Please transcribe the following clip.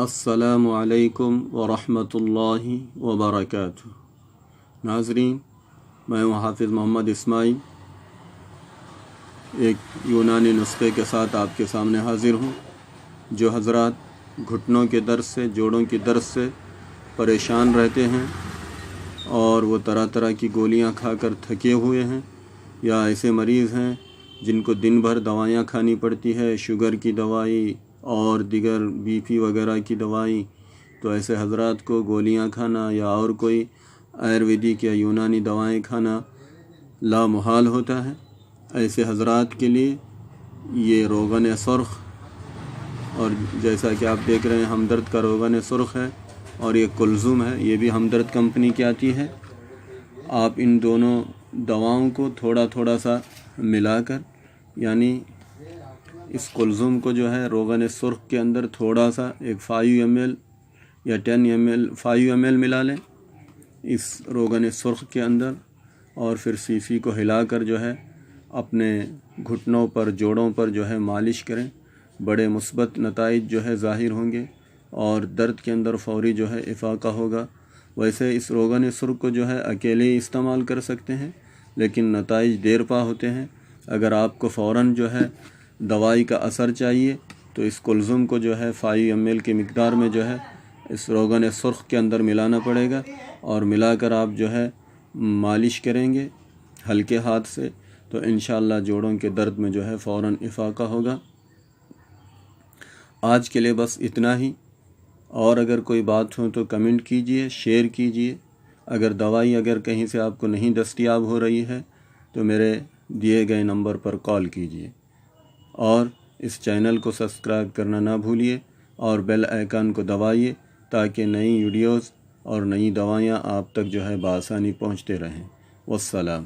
السلام علیکم ورحمۃ اللہ وبرکاتہ۔ ناظرین، میں ہوں حافظ محمد اسماعیل، ایک یونانی نسخے کے ساتھ آپ کے سامنے حاضر ہوں۔ جو حضرات گھٹنوں کے درد سے، جوڑوں کے درد سے پریشان رہتے ہیں اور وہ طرح طرح کی گولیاں کھا کر تھکے ہوئے ہیں، یا ایسے مریض ہیں جن کو دن بھر دوائیاں کھانی پڑتی ہے، شوگر کی دوائی اور دیگر بی پی وغیرہ کی دوائی، تو ایسے حضرات کو گولیاں کھانا یا اور کوئی آیورویدک یا یونانی دوائیں کھانا لامحال ہوتا ہے۔ ایسے حضرات کے لیے یہ روغن سرخ، اور جیسا کہ آپ دیکھ رہے ہیں ہمدرد کا روغن سرخ ہے، اور یہ کلزم ہے، یہ بھی ہمدرد کمپنی کی آتی ہے۔ آپ ان دونوں دواؤں کو تھوڑا تھوڑا سا ملا کر، یعنی اس کلزم کو جو ہے روغن سرخ کے اندر تھوڑا سا ایک 5 ml یا 5 ml ملا لیں اس روغن سرخ کے اندر، اور پھر سیفی کو ہلا کر جو ہے اپنے گھٹنوں پر، جوڑوں پر جو ہے مالش کریں۔ بڑے مثبت نتائج جو ہے ظاہر ہوں گے، اور درد کے اندر فوری جو ہے افاقہ ہوگا۔ ویسے اس روغن سرخ کو جو ہے اکیلے ہی استعمال کر سکتے ہیں، لیکن نتائج دیر پا ہوتے ہیں۔ اگر آپ کو فوراً جو ہے دوائی کا اثر چاہیے تو اس کلزم کو جو ہے 5 ml کی مقدار میں جو ہے اس روغن سرخ کے اندر ملانا پڑے گا، اور ملا کر آپ جو ہے مالش کریں گے ہلکے ہاتھ سے، تو انشاءاللہ جوڑوں کے درد میں جو ہے فوراً افاقہ ہوگا۔ آج کے لیے بس اتنا ہی، اور اگر کوئی بات ہو تو کمنٹ کیجئے، شیئر کیجئے۔ اگر دوائی کہیں سے آپ کو نہیں دستیاب ہو رہی ہے تو میرے دیے گئے نمبر پر کال کیجئے، اور اس چینل کو سبسکرائب کرنا نہ بھولیے، اور بیل آئیکن کو دبائیے تاکہ نئی ویڈیوز اور نئی دوائیاں آپ تک جو ہے بآسانی پہنچتے رہیں۔ والسلام۔